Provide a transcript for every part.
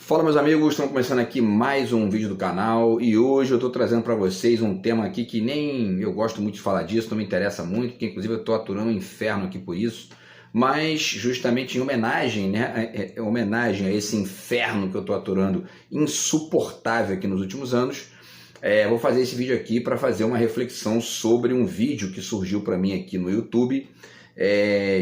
Fala meus amigos, estamos começando aqui mais um vídeo do canal e hoje eu estou trazendo para vocês um tema aqui que nem eu gosto muito de falar disso, não me interessa muito, porque inclusive eu estou aturando um inferno aqui por isso, mas justamente em homenagem, né, homenagem a esse inferno que eu estou aturando insuportável aqui nos últimos anos, vou fazer esse vídeo aqui para fazer uma reflexão sobre um vídeo que surgiu para mim aqui no YouTube,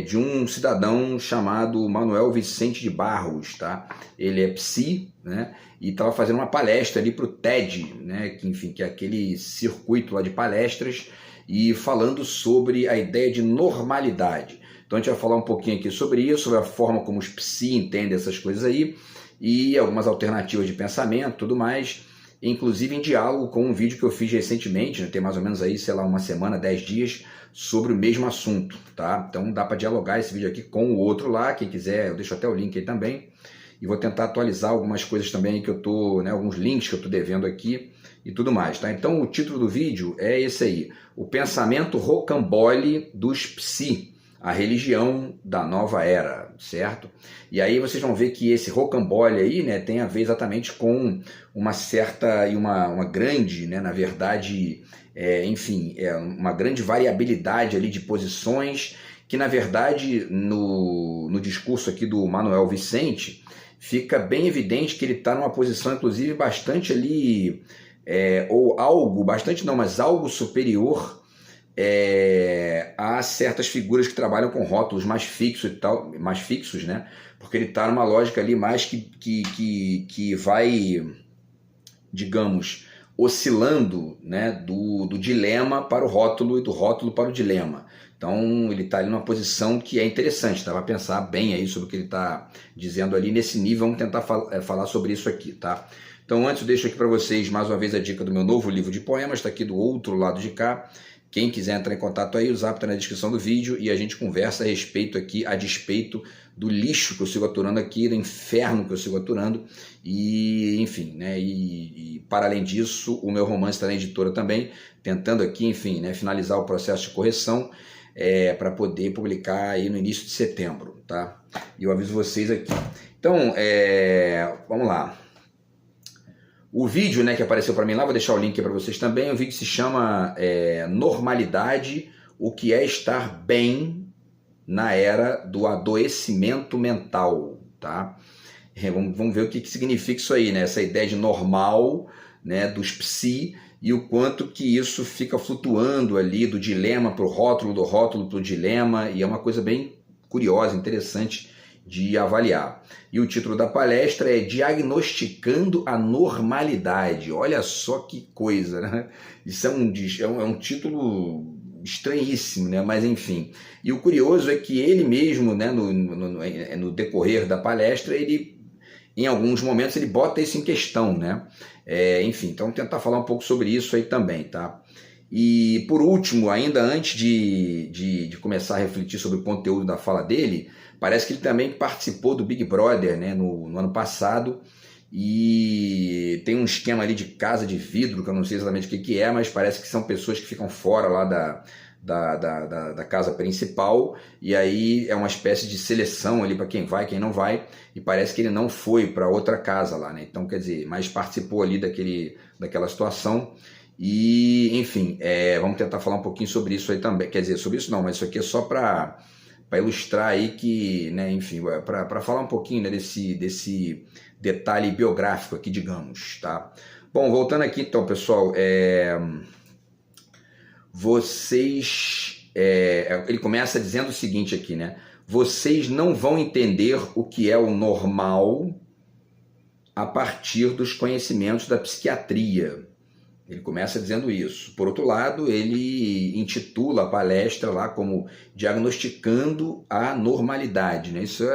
de um cidadão chamado Manuel Vicente de Barros, tá? Ele é psi, né? E estava fazendo uma palestra ali para o TED, né? Que, enfim, que é aquele circuito lá de palestras, e falando sobre a ideia de normalidade. Então a gente vai falar um pouquinho aqui sobre isso, sobre a forma como os psi entendem essas coisas aí, e algumas alternativas de pensamento, tudo mais, inclusive em diálogo com um vídeo que eu fiz recentemente, né? Tem mais ou menos aí, sei lá, uma semana, 10 dias, sobre o mesmo assunto, tá? Então dá para dialogar esse vídeo aqui com o outro lá, quem quiser, eu deixo até o link aí também, e vou tentar atualizar algumas coisas também que eu tô, né, alguns links que eu tô devendo aqui e tudo mais, tá? Então o título do vídeo é esse aí, o pensamento rocambole dos psi, a religião da nova era, certo? E aí vocês vão ver que esse rocambole aí, né, tem a ver exatamente com uma certa e uma grande, né, na verdade, uma grande variabilidade ali de posições, que na verdade no discurso aqui do Manuel Vicente fica bem evidente que ele está numa posição inclusive bastante ali, ou algo, bastante não, mas algo superior há certas figuras que trabalham com rótulos mais fixos e tal, mais fixos, né? Porque ele está numa lógica ali mais que vai, digamos, oscilando, né, do dilema para o rótulo e do rótulo para o dilema. Então ele está ali numa posição que é interessante, tá? Vai pensar bem aí sobre o que ele está dizendo ali nesse nível, vamos tentar falar sobre isso aqui, tá? Então antes eu deixo aqui para vocês mais uma vez a dica do meu novo livro de poemas, está aqui do outro lado de cá. Quem quiser entrar em contato aí, o zap está na descrição do vídeo e a gente conversa a respeito aqui, a despeito do lixo que eu sigo aturando aqui, do inferno que eu sigo aturando e, enfim, né, e para além disso, o meu romance está na editora também, tentando aqui, enfim, né, finalizar o processo de correção para poder publicar aí no início de setembro, tá? E eu aviso vocês aqui. Então, vamos lá. O vídeo, né, que apareceu para mim lá, vou deixar o link para vocês também. O vídeo se chama Normalidade, o que é estar bem na era do adoecimento mental, tá? Vamos ver o que significa isso aí, né? Essa ideia de normal, né, dos psi, e o quanto que isso fica flutuando ali do dilema para o rótulo, do rótulo para o dilema, e é uma coisa bem curiosa, interessante de avaliar. E o título da palestra é Diagnosticando a Normalidade. Olha só que coisa, né? Isso é um título estranhíssimo, né? Mas enfim. E o curioso é que ele mesmo, né, no decorrer da palestra, ele, em alguns momentos, ele bota isso em questão, né? Enfim, então vou tentar falar um pouco sobre isso aí também, tá? E por último, ainda antes de começar a refletir sobre o conteúdo da fala dele, parece que ele também participou do Big Brother, né, no ano passado, e tem um esquema ali de casa de vidro, que eu não sei exatamente o que é, mas parece que são pessoas que ficam fora lá da casa principal, e aí é uma espécie de seleção ali para quem vai, quem não vai, e parece que ele não foi para outra casa lá, né? Então, quer dizer, mas participou ali daquela situação. E, enfim, vamos tentar falar um pouquinho sobre isso aí também. Quer dizer, sobre isso não, mas isso aqui é só para ilustrar aí que, né, enfim, para falar um pouquinho, né, desse detalhe biográfico aqui, digamos, tá? Bom, voltando aqui então, pessoal, ele começa dizendo o seguinte aqui, né? Vocês não vão entender o que é o normal a partir dos conhecimentos da psiquiatria. Ele começa dizendo isso. Por outro lado, ele intitula a palestra lá como Diagnosticando a Normalidade, né? Isso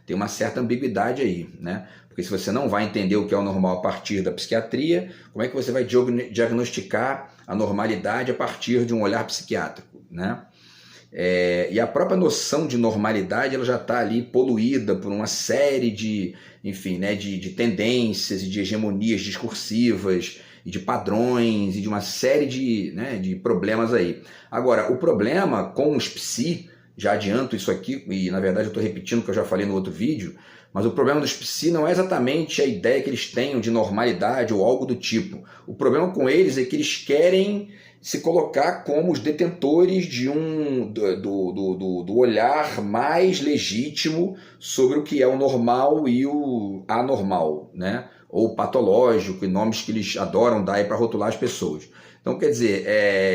tem uma certa ambiguidade aí, né? Porque se você não vai entender o que é o normal a partir da psiquiatria, como é que você vai diagnosticar a normalidade a partir de um olhar psiquiátrico, né? E a própria noção de normalidade ela já está ali poluída por uma série de, enfim, né, de tendências e de hegemonias discursivas e de padrões e de uma série de problemas aí. Agora, o problema com os psi, já adianto isso aqui, e na verdade eu estou repetindo o que eu já falei no outro vídeo, Mas o problema dos psi não é exatamente a ideia que eles tenham de normalidade ou algo do tipo. O problema com eles é que eles querem se colocar como os detentores de do olhar mais legítimo sobre o que é o normal e o anormal, né? Ou patológico, e nomes que eles adoram dar para rotular as pessoas. Então, quer dizer,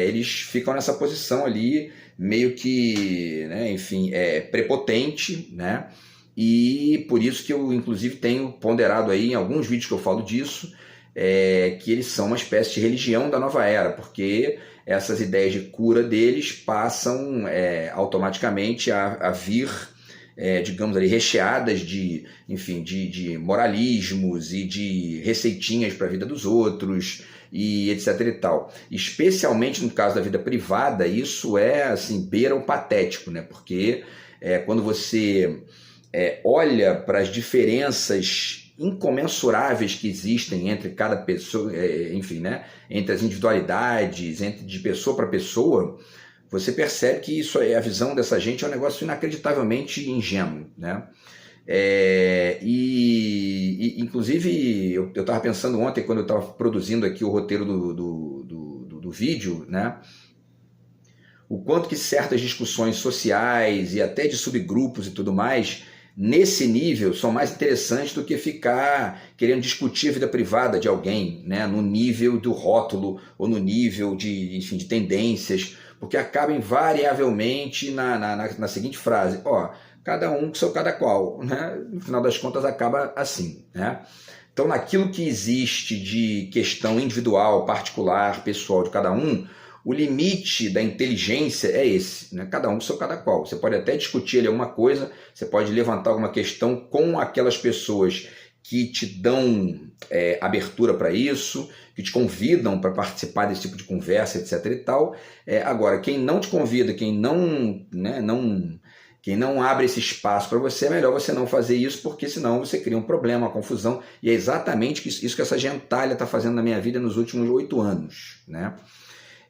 eles ficam nessa posição ali, meio que, né, enfim, prepotente, né? E por isso que eu, inclusive, tenho ponderado aí em alguns vídeos que eu falo disso, que eles são uma espécie de religião da nova era, porque essas ideias de cura deles passam automaticamente a vir, digamos ali, recheadas de, enfim, de moralismos e de receitinhas para a vida dos outros, e etc e tal. Especialmente no caso da vida privada, isso assim, beira o patético, né? Porque quando você olha para as diferenças incomensuráveis que existem entre cada pessoa, enfim, né? Entre as individualidades, de pessoa para pessoa, você percebe que isso a visão dessa gente é um negócio inacreditavelmente ingênuo, né? Inclusive, eu estava pensando ontem, quando eu estava produzindo aqui o roteiro do vídeo, né? O quanto que certas discussões sociais e até de subgrupos e tudo mais, nesse nível, são mais interessantes do que ficar querendo discutir a vida privada de alguém, né? No nível do rótulo ou no nível enfim, de tendências, porque acaba invariavelmente na seguinte frase: cada um com seu cada qual, né? No final das contas acaba assim, né? Então, naquilo que existe de questão individual, particular, pessoal de cada um, o limite da inteligência é esse, né? Cada um com seu cada qual. Você pode até discutir ali alguma coisa, você pode levantar alguma questão com aquelas pessoas que te dão abertura para isso, que te convidam para participar desse tipo de conversa, etc e tal. Agora, quem não te convida, quem não abre esse espaço para você, é melhor você não fazer isso, porque senão você cria um problema, uma confusão, e é exatamente isso que essa gentalha está fazendo na minha vida nos últimos 8 anos, né?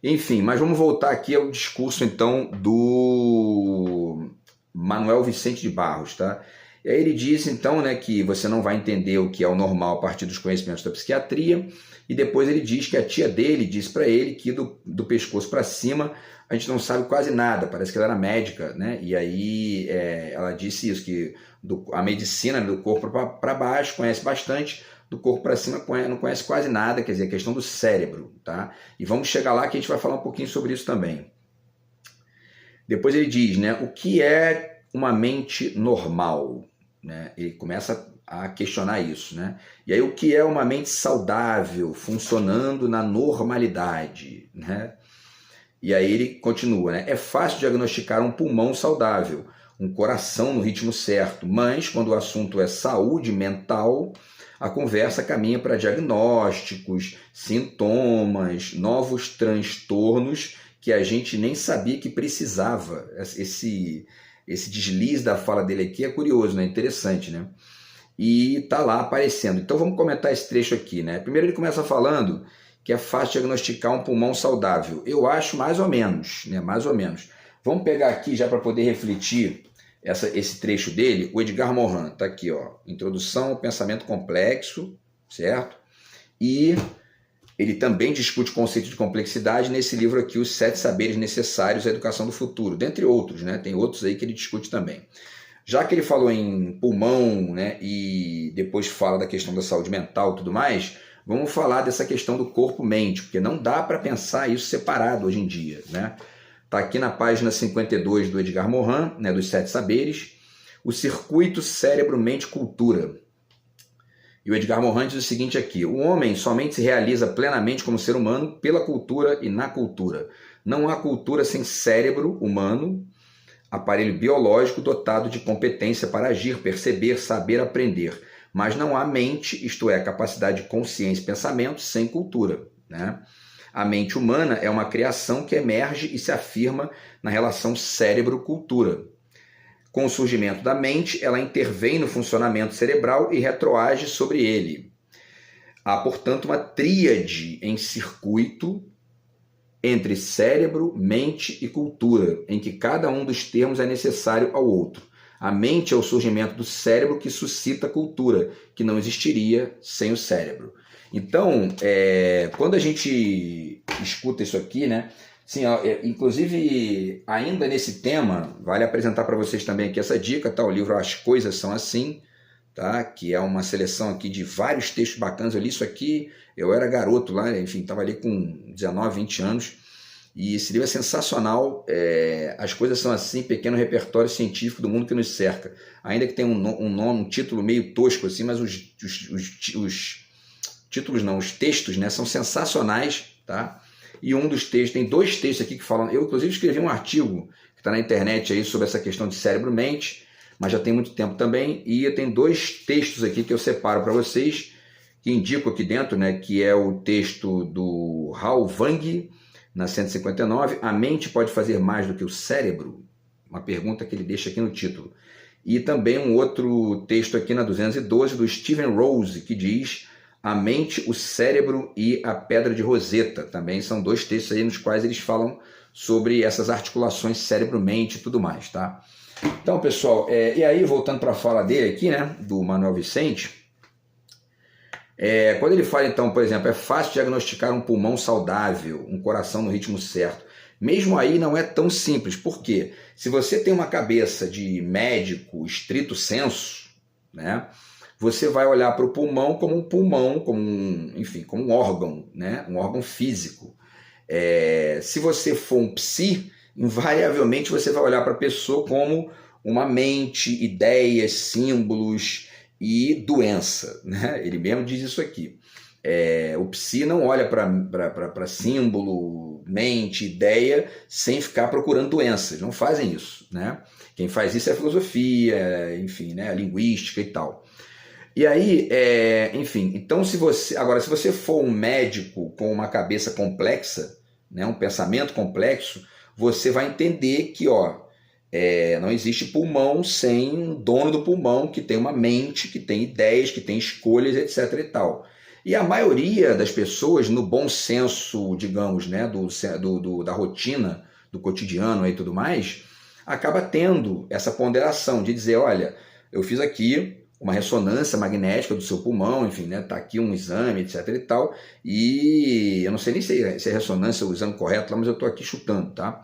Enfim, mas vamos voltar aqui ao discurso, então, do Manuel Vicente de Barros, tá? E aí ele diz, então, né, que você não vai entender o que é o normal a partir dos conhecimentos da psiquiatria, e depois ele diz que a tia dele disse para ele que do pescoço para cima a gente não sabe quase nada, parece que ela era médica, né? E aí ela disse isso, que a medicina do corpo para baixo conhece bastante, do corpo para cima não conhece quase nada, quer dizer, a questão do cérebro, tá? E vamos chegar lá que a gente vai falar um pouquinho sobre isso também. Depois ele diz, né, o que é uma mente normal, né? Ele começa a questionar isso, né? E aí o que é uma mente saudável, funcionando na normalidade, né? E aí ele continua, né? É fácil diagnosticar um pulmão saudável, um coração no ritmo certo, mas quando o assunto é saúde mental, a conversa caminha para diagnósticos, sintomas, novos transtornos que a gente nem sabia que precisava. Esse deslize da fala dele aqui é curioso, né? Interessante, né? E tá lá aparecendo. Então vamos comentar esse trecho aqui, né? Primeiro ele começa falando que é fácil diagnosticar um pulmão saudável. Eu acho mais ou menos, né? Mais ou menos. Vamos pegar aqui já para poder refletir esse trecho dele, o Edgar Morin, tá aqui, ó, Introdução ao Pensamento Complexo, certo? E ele também discute o conceito de complexidade nesse livro aqui, Os 7 Saberes Necessários à Educação do Futuro, dentre outros, né? Tem outros aí que ele discute também. Já que ele falou em pulmão, né, e depois fala da questão da saúde mental e tudo mais, vamos falar dessa questão do corpo-mente, porque não dá para pensar isso separado hoje em dia, né? Está aqui na página 52 do Edgar Morin, né, dos 7 Saberes, o circuito cérebro-mente-cultura. E o Edgar Morin diz o seguinte aqui: o homem somente se realiza plenamente como ser humano pela cultura e na cultura. Não há cultura sem cérebro humano, aparelho biológico dotado de competência para agir, perceber, saber, aprender. Mas não há mente, isto é, capacidade de consciência e pensamento, sem cultura, né? A mente humana é uma criação que emerge e se afirma na relação cérebro-cultura. Com o surgimento da mente, ela intervém no funcionamento cerebral e retroage sobre ele. Há, portanto, uma tríade em circuito entre cérebro, mente e cultura, em que cada um dos termos é necessário ao outro. A mente é o surgimento do cérebro que suscita a cultura, que não existiria sem o cérebro. Então, quando a gente escuta isso aqui, né? Sim, inclusive, ainda nesse tema, vale apresentar para vocês também aqui essa dica, tá? O livro As Coisas São Assim, tá? Que é uma seleção aqui de vários textos bacanas. Eu li isso aqui, eu era garoto lá, enfim, estava ali com 19, 20 anos, e esse livro é sensacional. As Coisas São Assim, pequeno repertório científico do mundo que nos cerca. Ainda que tenha um título meio tosco assim, mas os títulos não, os textos, né, são sensacionais, tá? E um dos textos, tem 2 textos aqui que falam, eu inclusive escrevi um artigo que está na internet aí sobre essa questão de cérebro-mente, mas já tem muito tempo também, e eu tenho 2 textos aqui que eu separo para vocês, que indico aqui dentro, né, que é o texto do Hao Wang, na 159, A Mente Pode Fazer Mais do que o Cérebro? Uma pergunta que ele deixa aqui no título. E também um outro texto aqui na 212 do Steven Rose, que diz A Mente, o Cérebro e a Pedra de Roseta. Também são 2 textos aí nos quais eles falam sobre essas articulações cérebro-mente e tudo mais, tá? Então, pessoal, e aí voltando para a fala dele aqui, né, do Manuel Vicente, quando ele fala, então, por exemplo, é fácil diagnosticar um pulmão saudável, um coração no ritmo certo. Mesmo aí não é tão simples. Por quê? Se você tem uma cabeça de médico estrito sensu, né, você vai olhar para o pulmão, como um órgão, né, um órgão físico. Se você for um psi, invariavelmente você vai olhar para a pessoa como uma mente, ideias, símbolos e doença, né? Ele mesmo diz isso aqui. O psi não olha para símbolo, mente, ideia, sem ficar procurando doenças. Não fazem isso, né? Quem faz isso é a filosofia, enfim, né? A linguística e tal. E aí, enfim, então se você for um médico com uma cabeça complexa, né, um pensamento complexo, você vai entender que não existe pulmão sem um dono do pulmão que tem uma mente, que tem ideias, que tem escolhas, etc. e tal. E a maioria das pessoas, no bom senso, digamos, né, da rotina, do cotidiano e tudo mais, acaba tendo essa ponderação de dizer, olha, eu fiz aqui uma ressonância magnética do seu pulmão, enfim, né, tá aqui um exame, etc e tal, e eu não sei nem se é ressonância o exame correto lá, mas eu estou aqui chutando, tá?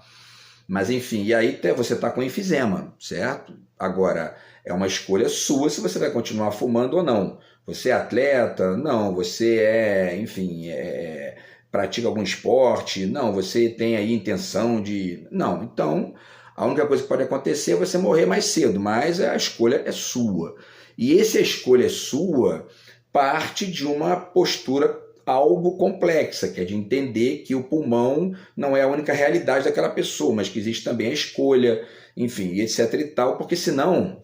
Mas enfim, e aí você está com enfisema, certo? Agora, é uma escolha sua se você vai continuar fumando ou não. Você é atleta? Não. Você pratica algum esporte? Não. Você tem aí intenção de... Não. Então, a única coisa que pode acontecer é você morrer mais cedo, mas a escolha é sua. E a escolha é sua parte de uma postura algo complexa, que é de entender que o pulmão não é a única realidade daquela pessoa, mas que existe também a escolha, enfim, etc e tal, porque senão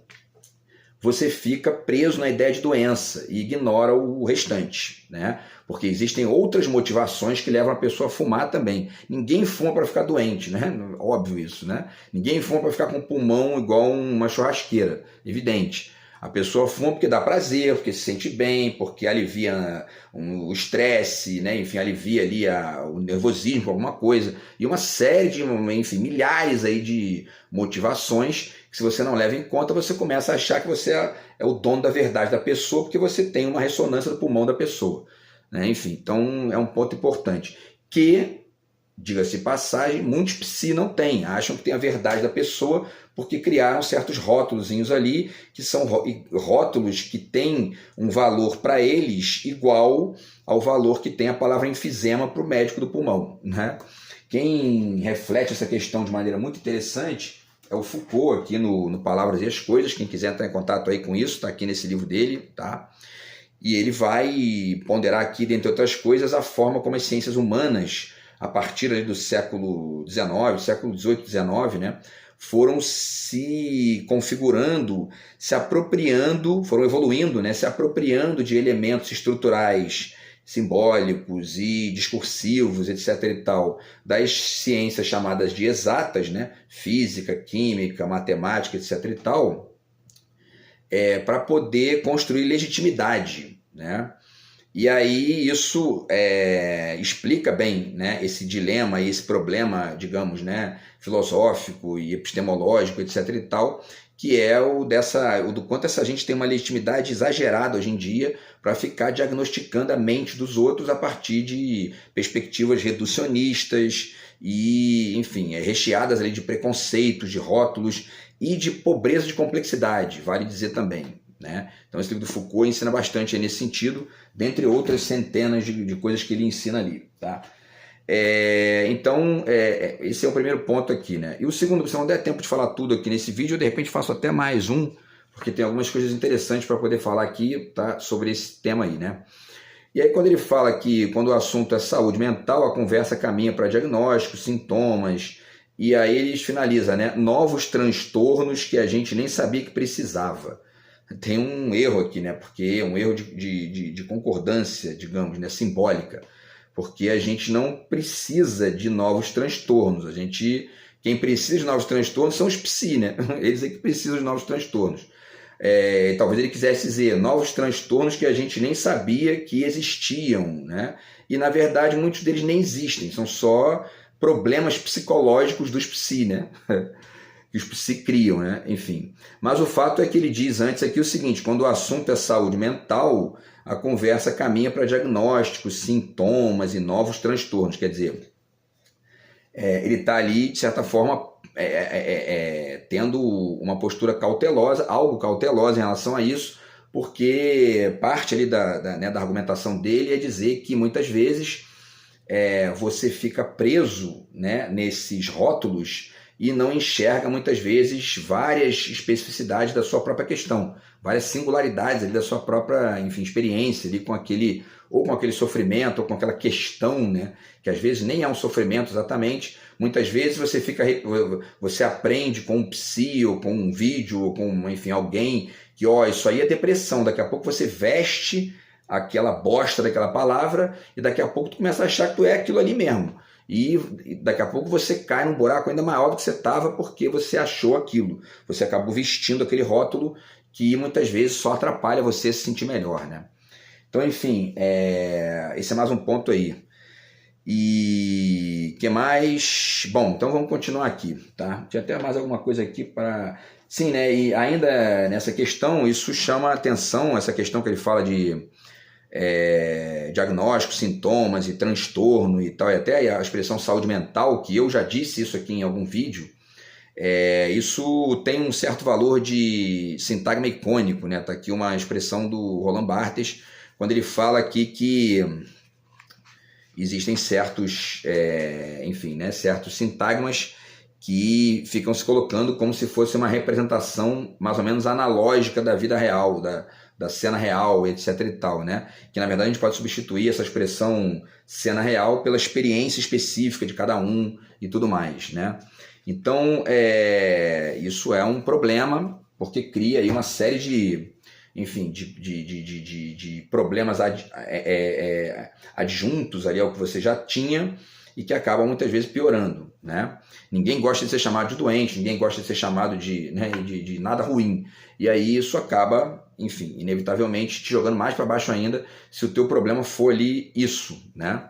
você fica preso na ideia de doença e ignora o restante, né? Porque existem outras motivações que levam a pessoa a fumar também. Ninguém fuma para ficar doente, né? Óbvio isso, né? Ninguém fuma para ficar com o pulmão igual uma churrasqueira, evidente. A pessoa fuma porque dá prazer, porque se sente bem, porque alivia o estresse, né? Enfim, alivia ali o nervosismo, alguma coisa. E uma série de, enfim, milhares aí de motivações que, se você não leva em conta, você começa a achar que você é o dono da verdade da pessoa, porque você tem uma ressonância do pulmão da pessoa, né? Enfim, então é um ponto importante. Que, diga-se de passagem, muitos psi não têm, acham que tem a verdade da pessoa, porque criaram certos rótulozinhos ali, que são rótulos que têm um valor para eles igual ao valor que tem a palavra enfisema para o médico do pulmão, né? Quem reflete essa questão de maneira muito interessante é o Foucault, aqui no Palavras e as Coisas. Quem quiser entrar em contato aí com isso, está aqui nesse livro dele, tá? E ele vai ponderar aqui, dentre outras coisas, a forma como as ciências humanas, a partir ali do século XIX, século XVIII, XIX, né, foram se configurando, se apropriando, foram evoluindo, né, se apropriando de elementos estruturais, simbólicos e discursivos, etc. e tal, das ciências chamadas de exatas, né, física, química, matemática, etc. e tal, para poder construir legitimidade, né? E aí isso explica bem, né, esse dilema e esse problema, digamos, né, filosófico e epistemológico, etc. e tal, que é o do quanto essa gente tem uma legitimidade exagerada hoje em dia para ficar diagnosticando a mente dos outros a partir de perspectivas reducionistas e, enfim, recheadas ali de preconceitos, de rótulos e de pobreza de complexidade, vale dizer também, né? Então esse livro do Foucault ensina bastante nesse sentido, dentre outras centenas de coisas que ele ensina ali, tá? Então, esse é o primeiro ponto aqui, né? E o segundo, se não der tempo de falar tudo aqui nesse vídeo, eu de repente faço até mais um, porque tem algumas coisas interessantes para poder falar aqui, tá? Sobre esse tema aí, né? E aí quando ele fala que quando o assunto é saúde mental, a conversa caminha para diagnósticos, sintomas, e aí eles finalizam, né? Novos transtornos que a gente nem sabia que precisava. Tem um erro aqui, né? Porque é um erro de concordância, digamos, né? Simbólica. Porque a gente não precisa de novos transtornos. Quem precisa de novos transtornos são os psi, né? Eles é que precisam de novos transtornos. Talvez ele quisesse dizer novos transtornos que a gente nem sabia que existiam, né? E na verdade muitos deles nem existem, são só problemas psicológicos dos psi, né? Que os psi criam, né? Enfim. Mas o fato é que ele diz antes aqui o seguinte: quando o assunto é saúde mental, a conversa caminha para diagnósticos, sintomas e novos transtornos. Quer dizer, ele está ali, de certa forma, tendo uma postura cautelosa, algo cautelosa em relação a isso, porque parte ali da argumentação dele é dizer que muitas vezes você fica preso, né, nesses rótulos e não enxerga muitas vezes várias especificidades da sua própria questão, várias singularidades ali da sua própria, enfim, experiência ali com aquele sofrimento, ou com aquela questão, né, que às vezes nem é um sofrimento exatamente. Muitas vezes você aprende com um psi, ou com um vídeo, ou com, enfim, alguém que, isso aí é depressão. Daqui a pouco você veste aquela bosta daquela palavra e daqui a pouco tu começa a achar que tu é aquilo ali mesmo. E daqui a pouco você cai num buraco ainda maior do que você estava porque você achou aquilo. Você acabou vestindo aquele rótulo que muitas vezes só atrapalha você se sentir melhor, né? Então, enfim, esse é mais um ponto aí. E que mais? Bom, então vamos continuar aqui, tá? Tinha até mais alguma coisa aqui para... Sim, né? E ainda nessa questão, isso chama a atenção, essa questão que ele fala de diagnóstico, sintomas e transtorno e tal, e até a expressão saúde mental, que eu já disse isso aqui em algum vídeo, isso tem um certo valor de sintagma icônico, né? Tá aqui uma expressão do Roland Barthes, quando ele fala aqui que existem certos, enfim, né, certos sintagmas que ficam se colocando como se fosse uma representação mais ou menos analógica da vida real, da cena real, etc e tal, né? Que na verdade a gente pode substituir essa expressão cena real pela experiência específica de cada um e tudo mais, né? Então, isso é um problema, porque cria aí uma série de, enfim, de problemas adjuntos ali ao que você já tinha e que acabam muitas vezes piorando, né? Ninguém gosta de ser chamado de doente, ninguém gosta de ser chamado de nada ruim. E aí isso acaba, enfim, inevitavelmente te jogando mais para baixo ainda se o teu problema for ali isso, né?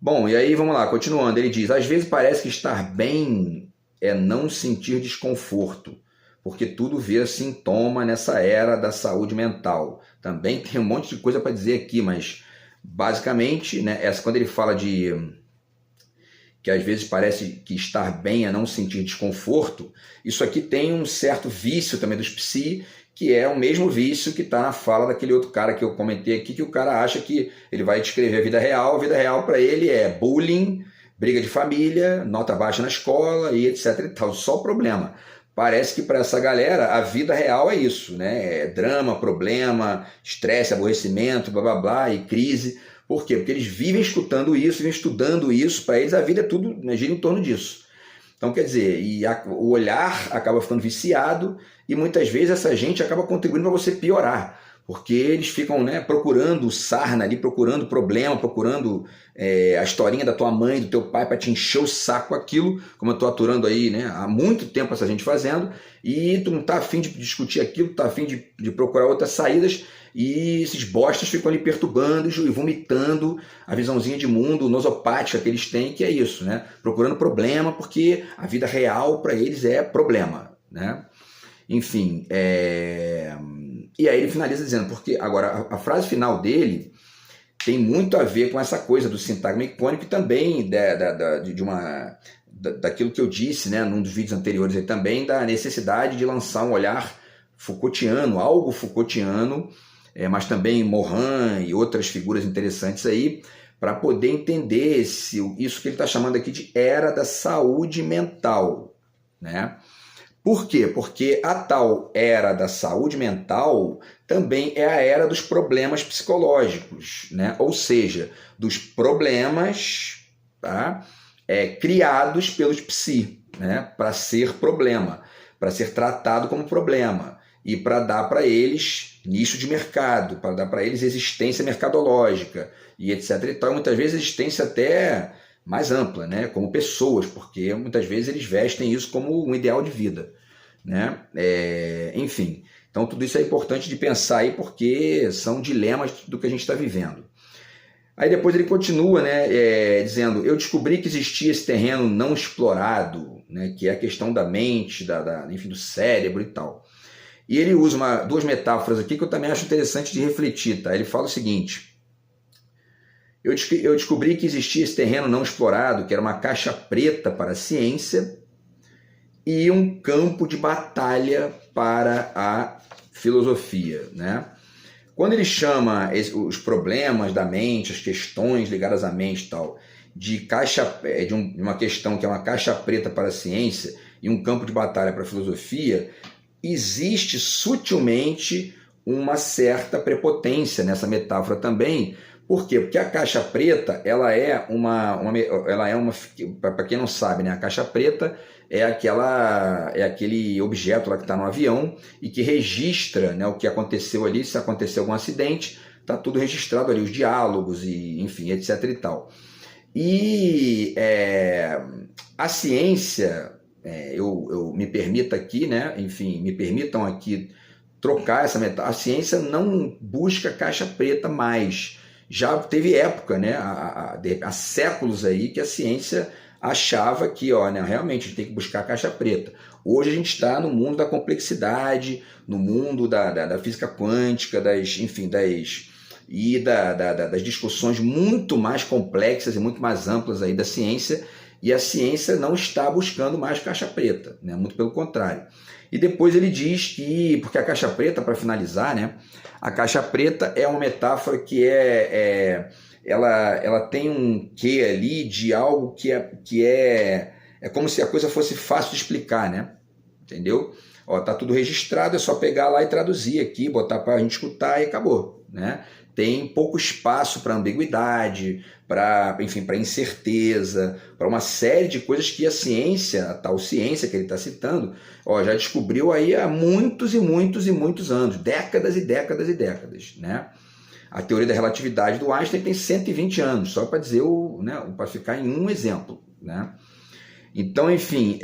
Bom, e aí vamos lá, continuando. Ele diz, às vezes parece que estar bem é não sentir desconforto, porque tudo vira sintoma nessa era da saúde mental. Também tem um monte de coisa para dizer aqui, mas basicamente, né, quando ele fala que às vezes parece que estar bem é não sentir desconforto, isso aqui tem um certo vício também dos psi, que é o mesmo vício que está na fala daquele outro cara que eu comentei aqui, que o cara acha que ele vai descrever a vida real para ele é bullying, briga de família, nota baixa na escola e etc e tal, só problema. Parece que para essa galera a vida real é isso, né? É drama, problema, estresse, aborrecimento, blá blá blá e crise. Por quê? Porque eles vivem escutando isso, vivem estudando isso, para eles a vida é tudo, né, gira em torno disso. Então, quer dizer, o olhar acaba ficando viciado e muitas vezes essa gente acaba contribuindo para você piorar, porque eles ficam, né, procurando sarna ali, procurando problema, procurando a historinha da tua mãe, do teu pai, para te encher o saco com aquilo, como eu estou aturando aí, né, há muito tempo essa gente fazendo, e tu não está afim de discutir aquilo, tu está afim de procurar outras saídas, e esses bostas ficam ali perturbando e vomitando a visãozinha de mundo nosopática que eles têm, que é isso, né? Procurando problema, porque a vida real para eles é problema, né? enfim, e aí ele finaliza dizendo, porque agora a frase final dele tem muito a ver com essa coisa do sintagma icônico e também daquilo que eu disse, né, num dos vídeos anteriores, aí, também da necessidade de lançar um olhar Foucaultiano, algo Foucaultiano, mas também Morin e outras figuras interessantes aí, para poder entender isso que ele está chamando aqui de era da saúde mental, né? Por quê? Porque a tal era da saúde mental também é a era dos problemas psicológicos, né? Ou seja, dos problemas, tá? Criados pelos psi, né? Para ser problema, para ser tratado como problema e para dar para eles nicho de mercado, para dar para eles existência mercadológica e etc. E tal, muitas vezes existência até mais ampla, né? Como pessoas, porque muitas vezes eles vestem isso como um ideal de vida, né? Enfim, então tudo isso é importante de pensar aí, porque são dilemas do que a gente está vivendo. Aí depois ele continua, né, dizendo, eu descobri que existia esse terreno não explorado, né, que é a questão da mente, enfim, do cérebro e tal. E ele usa duas metáforas aqui que eu também acho interessante de refletir, tá? Ele fala o seguinte, eu descobri que existia esse terreno não explorado, que era uma caixa preta para a ciência e um campo de batalha para a filosofia, né? Quando ele chama os problemas da mente, as questões ligadas à mente e tal, de uma questão que é uma caixa preta para a ciência e um campo de batalha para a filosofia, existe sutilmente uma certa prepotência nessa metáfora também. Por quê? Porque a caixa preta, ela é para quem não sabe, né? A caixa preta é aquele objeto lá que está no avião e que registra, né, o que aconteceu ali, se aconteceu algum acidente, está tudo registrado ali, os diálogos, e, enfim, etc. e tal. E a ciência, eu me permita aqui, né, enfim, me permitam aqui trocar essa metáfora, a ciência não busca caixa preta mais. Já teve época, né, há séculos aí, que a ciência achava que, né, realmente a gente tem que buscar a caixa preta. Hoje a gente está no mundo da complexidade, no mundo da física quântica, das discussões muito mais complexas e muito mais amplas aí da ciência, e a ciência não está buscando mais caixa preta, né, muito pelo contrário. E depois ele diz que, porque a caixa preta, para finalizar, né, a caixa preta é uma metáfora que ela tem um quê ali de algo que é como se a coisa fosse fácil de explicar, né? Entendeu? Tá tudo registrado, é só pegar lá e traduzir aqui, botar para a gente escutar e acabou, né? Tem pouco espaço para ambiguidade, para incerteza, para uma série de coisas que a ciência, a tal ciência que ele está citando, já descobriu aí há muitos e muitos e muitos anos, décadas e décadas e décadas, né? A teoria da relatividade do Einstein tem 120 anos, só para dizer, para ficar em um exemplo, né? Então, enfim,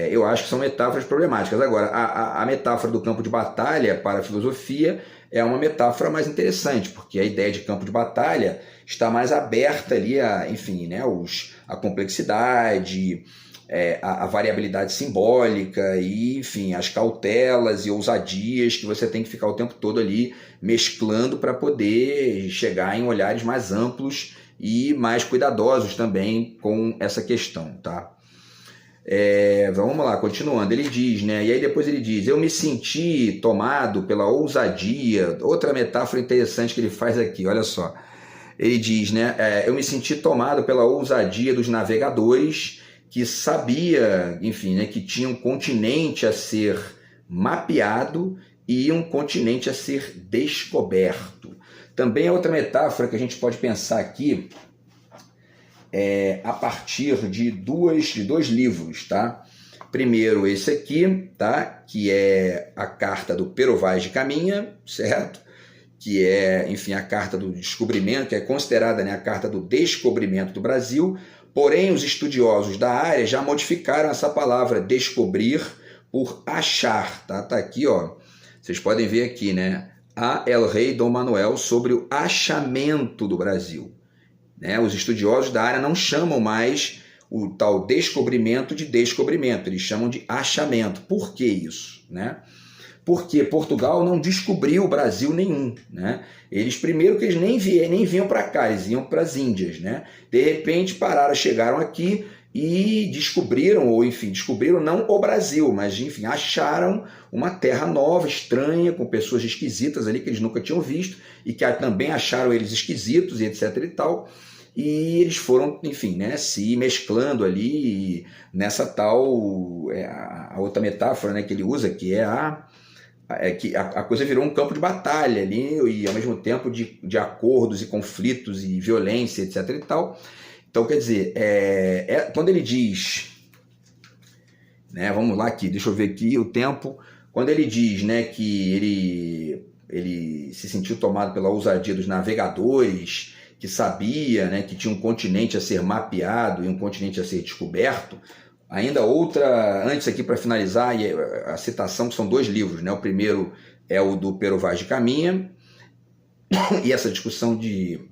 eu acho que são metáforas problemáticas. Agora, a metáfora do campo de batalha para a filosofia é uma metáfora mais interessante, porque a ideia de campo de batalha está mais aberta ali a complexidade, a variabilidade simbólica e, enfim, as cautelas e ousadias que você tem que ficar o tempo todo ali mesclando para poder chegar em olhares mais amplos e mais cuidadosos também com essa questão, tá? Vamos lá, continuando, ele diz, né? E aí depois ele diz, eu me senti tomado pela ousadia, outra metáfora interessante que ele faz aqui, olha só. Ele diz, né? Eu me senti tomado pela ousadia dos navegadores que sabia, enfim, né, que tinha um continente a ser mapeado e um continente a ser descoberto. Também é outra metáfora que a gente pode pensar aqui a partir de dois livros, tá? Primeiro esse aqui, tá? Que é a carta do Pero Vaz de Caminha, certo? Que é, enfim, a carta do descobrimento, que é considerada, né, a carta do descobrimento do Brasil. Porém, os estudiosos da área já modificaram essa palavra descobrir por achar, tá? Tá aqui, ó. Vocês podem ver aqui, né? A El Rei Dom Manuel sobre o achamento do Brasil, né? Os estudiosos da área não chamam mais o tal descobrimento de descobrimento, eles chamam de achamento. Por que isso, né? Porque Portugal não descobriu o Brasil nenhum, né? Eles primeiro que eles nem vinham para cá, eles iam para as Índias, né? De repente pararam, chegaram aqui e descobriram, ou enfim, descobriram não o Brasil, mas enfim, acharam uma terra nova, estranha, com pessoas esquisitas ali que eles nunca tinham visto e que também acharam eles esquisitos e etc e tal. E eles foram, enfim, né, se mesclando ali nessa tal, a outra metáfora, né, que ele usa, que é que a coisa virou um campo de batalha ali e ao mesmo tempo de acordos e conflitos e violência, etc e tal. Então, quer dizer, quando ele diz, né, vamos lá aqui, deixa eu ver aqui o tempo, quando ele diz, né, que ele se sentiu tomado pela ousadia dos navegadores, que sabia, né, que tinha um continente a ser mapeado e um continente a ser descoberto. Ainda outra, antes aqui para finalizar, a citação, que são 2 livros, né? O primeiro é o do Pero Vaz de Caminha, e essa discussão de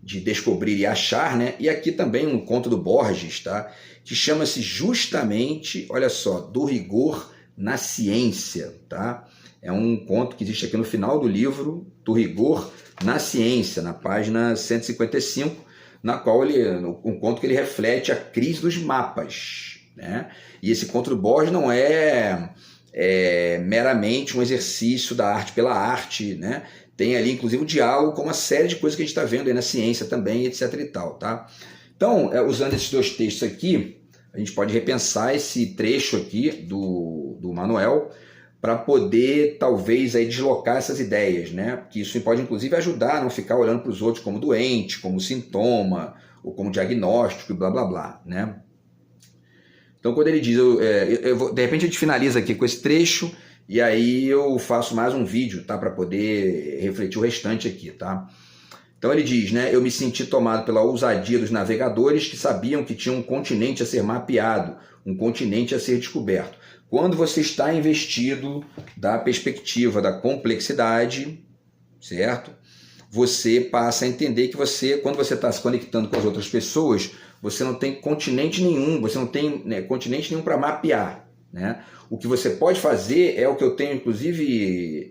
descobrir e achar, né? E aqui também um conto do Borges, tá? Que chama-se justamente, olha só, Do Rigor na Ciência, tá? É um conto que existe aqui no final do livro, Do Rigor na Ciência, na página 155, na qual um conto que ele reflete a crise dos mapas, né? E esse conto do Borges não é meramente um exercício da arte pela arte, né? Tem ali, inclusive, o diálogo com uma série de coisas que a gente está vendo aí na ciência também, etc e tal, tá? Então, usando esses 2 textos aqui, a gente pode repensar esse trecho aqui do Manuel para poder, talvez, aí deslocar essas ideias, né? Que isso pode, inclusive, ajudar a não ficar olhando para os outros como doente, como sintoma, ou como diagnóstico e blá, blá, blá, né? Então, quando ele diz, de repente a gente finaliza aqui com esse trecho e aí eu faço mais um vídeo, tá? Para poder refletir o restante aqui, tá? Então ele diz, né? Eu me senti tomado pela ousadia dos navegadores que sabiam que tinha um continente a ser mapeado, um continente a ser descoberto. Quando você está investido da perspectiva da complexidade, certo? Você passa a entender que quando você está se conectando com as outras pessoas, você não tem continente nenhum, você não tem, né, continente nenhum para mapear, né? O que você pode fazer é o que eu tenho, inclusive,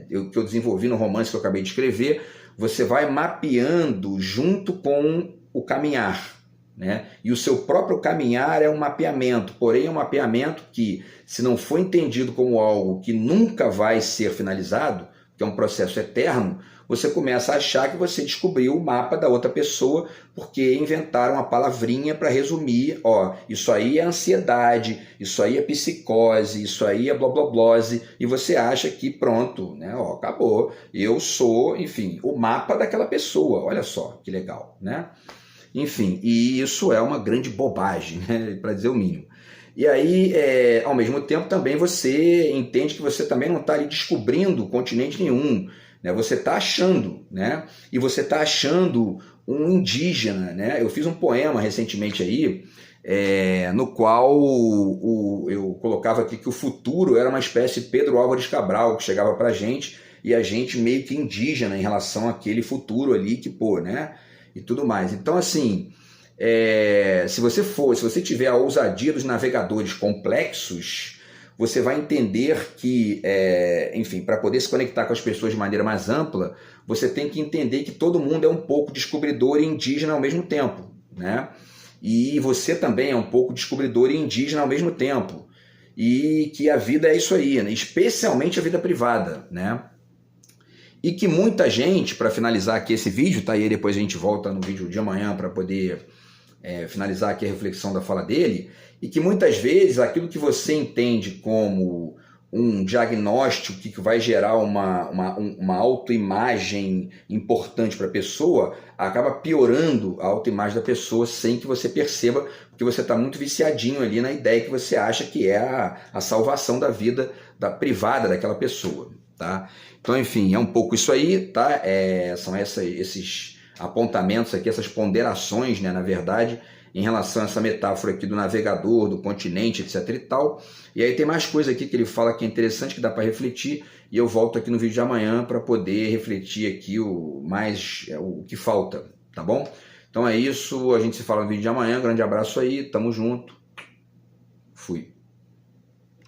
que eu desenvolvi no romance que eu acabei de escrever. Você vai mapeando junto com o caminhar, né? E o seu próprio caminhar é um mapeamento, porém é um mapeamento que, se não for entendido como algo que nunca vai ser finalizado, que é um processo eterno, você começa a achar que você descobriu o mapa da outra pessoa porque inventaram uma palavrinha para resumir, isso aí é ansiedade, isso aí é psicose, isso aí é blá-blá-blose, e você acha que pronto, né? Acabou, eu sou, enfim, o mapa daquela pessoa, olha só que legal, né? Enfim, e isso é uma grande bobagem, né? Para dizer o mínimo. E aí, ao mesmo tempo, também você entende que você também não está ali descobrindo continente nenhum, né? Você está achando, né? E você está achando um indígena, né? Eu fiz um poema recentemente aí, no qual eu colocava aqui que o futuro era uma espécie de Pedro Álvares Cabral, que chegava para a gente, e a gente meio que indígena em relação àquele futuro ali que, né? E tudo mais. Então, assim, se você tiver a ousadia dos navegadores complexos, você vai entender que, enfim, para poder se conectar com as pessoas de maneira mais ampla, você tem que entender que todo mundo é um pouco descobridor e indígena ao mesmo tempo, né? E você também é um pouco descobridor e indígena ao mesmo tempo. E que a vida é isso aí, né? Especialmente a vida privada, né? E que muita gente, para finalizar aqui esse vídeo, tá? E aí depois a gente volta no vídeo de amanhã para poder finalizar aqui a reflexão da fala dele, e que muitas vezes aquilo que você entende como um diagnóstico que vai gerar uma autoimagem importante para a pessoa, acaba piorando a autoimagem da pessoa sem que você perceba, porque você está muito viciadinho ali na ideia que você acha que é a salvação da vida privada daquela pessoa, tá? Então, enfim, é um pouco isso aí, tá? São esses apontamentos aqui, essas ponderações, né, na verdade, em relação a essa metáfora aqui do navegador, do continente, etc e tal. E aí tem mais coisa aqui que ele fala que é interessante, que dá para refletir, e eu volto aqui no vídeo de amanhã para poder refletir aqui o que falta, tá bom? Então é isso, a gente se fala no vídeo de amanhã. Grande abraço aí, tamo junto. Fui.